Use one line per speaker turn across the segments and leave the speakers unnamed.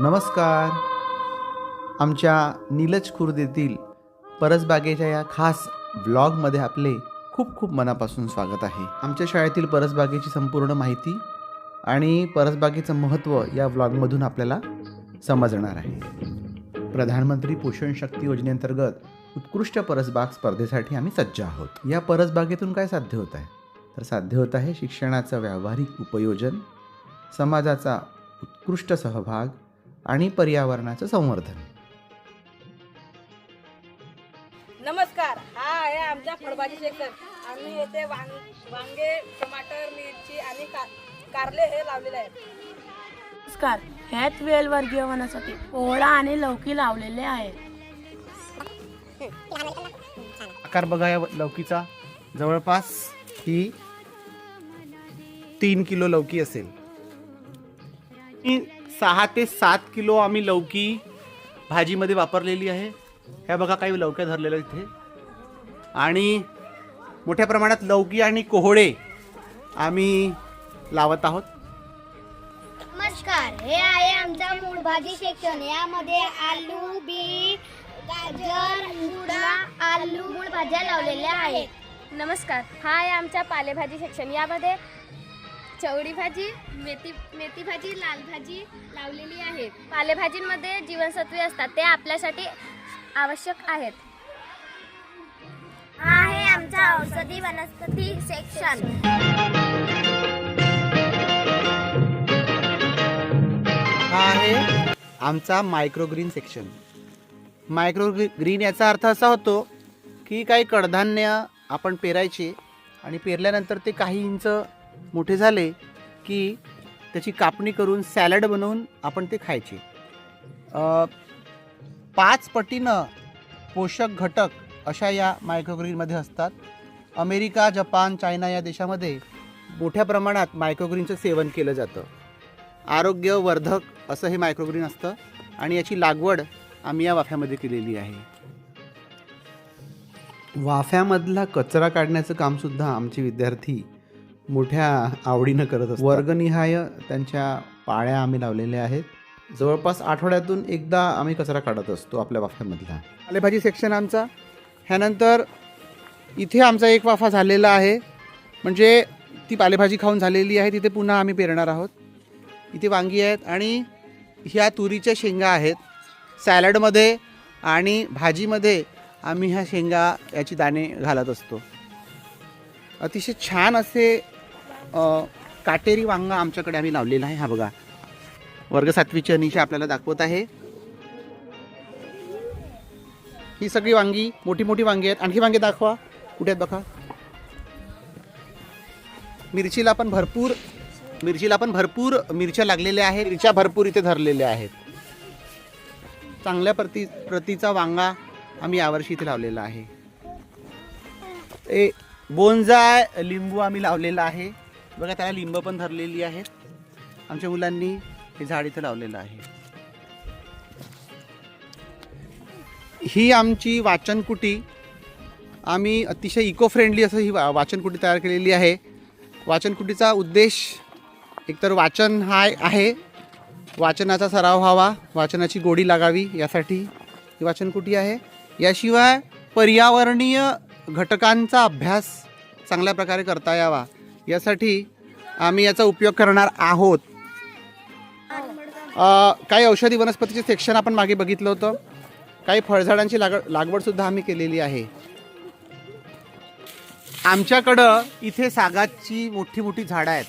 नमस्कार. आमच्या नीलज खुर्द येथील परसबागेच्या या खास व्लॉगमध्ये आपले खूप खूप मनापासून स्वागत आहे. आमच्या शाळेतील परसबागेची संपूर्ण माहिती आणि परसबागेचं महत्त्व या व्लॉगमधून आपल्याला समजणार आहे. प्रधानमंत्री पोषण शक्ती योजनेअंतर्गत उत्कृष्ट परसबाग स्पर्धेसाठी आम्ही सज्ज आहोत. या परसबागेतून काय साध्य होत आहे? तर साध्य होत आहे शिक्षणाचं व्यावहारिक उपयोजन, समाजाचा उत्कृष्ट सहभाग आणि पर्यावरणाचं संवर्धन.
नमस्कार, हा आहे आमचा फळभाजी सेक्शन. आम्ही येथे वांगे, टमाटर, मिरची आणि कारले हे लावलेले आहेत.
नमस्कार, ह्यात वेलवर्गीय वनस्पती पोळा आणि लौकी लावलेले आहेत.
आकार बघा या लौकीचा, जवळपास ही 3 किलो लौकी असेल. 6 ते 7 किलो आम्ही लौकी भाजीमध्ये वापरलेली आहे. ह्या बघा काही लौक्या धरलेल्या इथे, आणि मोठ्या प्रमाणात लौकी आणि कोहळे आम्ही लावत आहोत.
नमस्कार, हे आहे आमचा मूळ भाजी सेक्शन. यामध्ये आलू, बीट, गाजर, मुळा, आलू मूळ भाज्या लावलेल्या आहेत.
नमस्कार, हा आहे आमचा पालेभाजी सेक्शन. यामध्ये चवळी भाजी, मेथी भाजी, लाल भाजी लावलेली आहे. पालेभाजींमध्ये जीवनसत्वे असतात, ते आपल्यासाठी आवश्यक आहेत.
हा आहे आमचा औषधी वनस्पती सेक्शन.
हा आहे आमचा मायक्रोग्रीन सेक्शन. मायक्रोग्रीन याचा अर्थ असा होतो की काही कडधान्य आपण पेरायचे आणि पेरल्यानंतर ते काही इंच मोठे झाले की त्याची कापणी करून सॅलड बनवून आपण ते खायचे. 5 पटीनं पोषक घटक अशा या मायक्रोग्रीनमध्ये असतात. अमेरिका, जपान, चायना या देशामध्ये मोठ्या प्रमाणात मायक्रोग्रीनचं सेवन केलं जातं. आरोग्यवर्धक असं हे मायक्रोग्रीन असतं आणि याची लागवड आम्ही या वाफ्यामध्ये केलेली आहे. वाफ्यामधला कचरा काढण्याचं कामसुद्धा आमचे विद्यार्थी मोठ्या आवडीनं करत असतात. वर्गनिहाय त्यांच्या पाळ्या आम्ही लावलेल्या आहेत. जवळपास आठवड्यातून एकदा आम्ही कचरा काढत असतो आपल्या वाफ्यामधला. पालेभाजी सेक्शन आमचा. ह्यानंतर इथे आमचा एक वाफा झालेला आहे, म्हणजे ती पालेभाजी खाऊन झालेली आहे. तिथे पुन्हा आम्ही पेरणार आहोत. इथे वांगी आहेत आणि ह्या तुरीच्या शेंगा आहेत. सॅलडमध्ये आणि भाजीमध्ये आम्ही ह्या शेंगा याची दाणे घालत असतो. अतिशय छान असे काटेरी वांगा आमच्याकडे आम्ही लावलेला आहे. हा बघा, वर्ग 7वीची अनिशा आपल्याला दाखवत आहे. ही सगळी वांगी मोठी मोठी वांगी आहेत. आणखी वांगे दाखवा, कुठे आहेत बघा. मिरचीला पण भरपूर मिरच्या लागलेल्या आहेत. मिरच्या भरपूर इथे धरलेल्या आहेत. चांगल्या प्रतीचा वांगा आम्ही यावर्षी इथे लावलेला आहे. बोनजाय लिंबू आम्ही लावलेला आहे. बघा, त्याला लिंब पण धरलेली आहेत. आमच्या मुलांनी हे झाड इथे लावलेलं आहे. ही आमची वाचनकुटी. आम्ही अतिशय इको फ्रेंडली असं ही वाचनकुटी तयार केलेली आहे. वाचनकुटीचा उद्देश एकतर वाचन हा आहे, वाचनाचा सराव व्हावा, वाचनाची गोडी लागावी, यासाठी ही वाचनकुटी आहे. याशिवाय पर्यावरणीय घटकांचा अभ्यास चांगल्या प्रकारे करता यावा, यासाठी आम्ही याचा उपयोग करणार आहोत. काही औषधी वनस्पतीचे सेक्शन आपण मागे बघितलं होतं. काही फळझाडांची लागवडसुद्धा आम्ही केलेली आहे. आमच्याकडं इथे सागाची मोठी मोठी झाडं आहेत.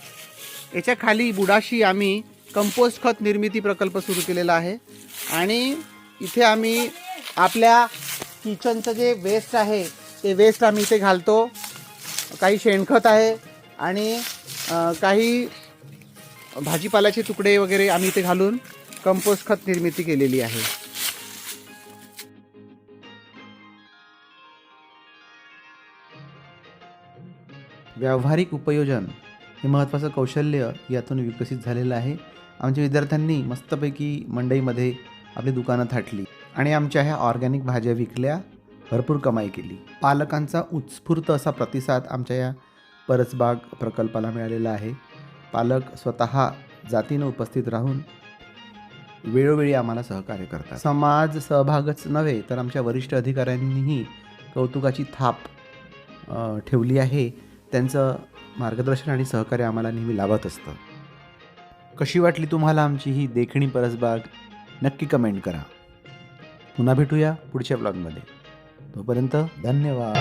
याच्या खाली बुडाशी आम्ही कंपोस्ट खत निर्मिती प्रकल्प सुरू केलेला आहे. आणि इथे आम्ही आपल्या किचनचं जे वेस्ट आहे ते वेस्ट आम्ही इथे घालतो. काही शेणखत आहे आणि काही भाजीपाल्याचे तुकडे वगैरे आम्ही इथे घालून कंपोस्ट खत निर्मिती केलेली आहे. व्यावहारिक उपयोजन हे महत्त्वाचं कौशल्य यातून विकसित झालेलं आहे. आमच्या विद्यार्थ्यांनी मस्तपैकी मंडईमध्ये आपली दुकानं थाटली आणि आमच्या ह्या ऑर्गॅनिक भाज्या विकल्या, भरपूर कमाई केली. पालकांचा उत्स्फूर्त असा प्रतिसाद आमच्या या परसबाग प्रकल्पाला मिळालेला आहे. पालक स्वतः जातीनं उपस्थित राहून वेळोवेळी आम्हाला सहकार्य करतात. समाज सहभागच नव्हे तर आमच्या वरिष्ठ अधिकाऱ्यांनीही कौतुकाची थाप ठेवली आहे. त्यांचं मार्गदर्शन आणि सहकार्य आम्हाला नेहमी लाभत असतं. कशी वाटली तुम्हाला आमची ही देखणी परसबाग? नक्की कमेंट करा. पुन्हा भेटूया पुढच्या ब्लॉगमध्ये. तोपर्यंत धन्यवाद.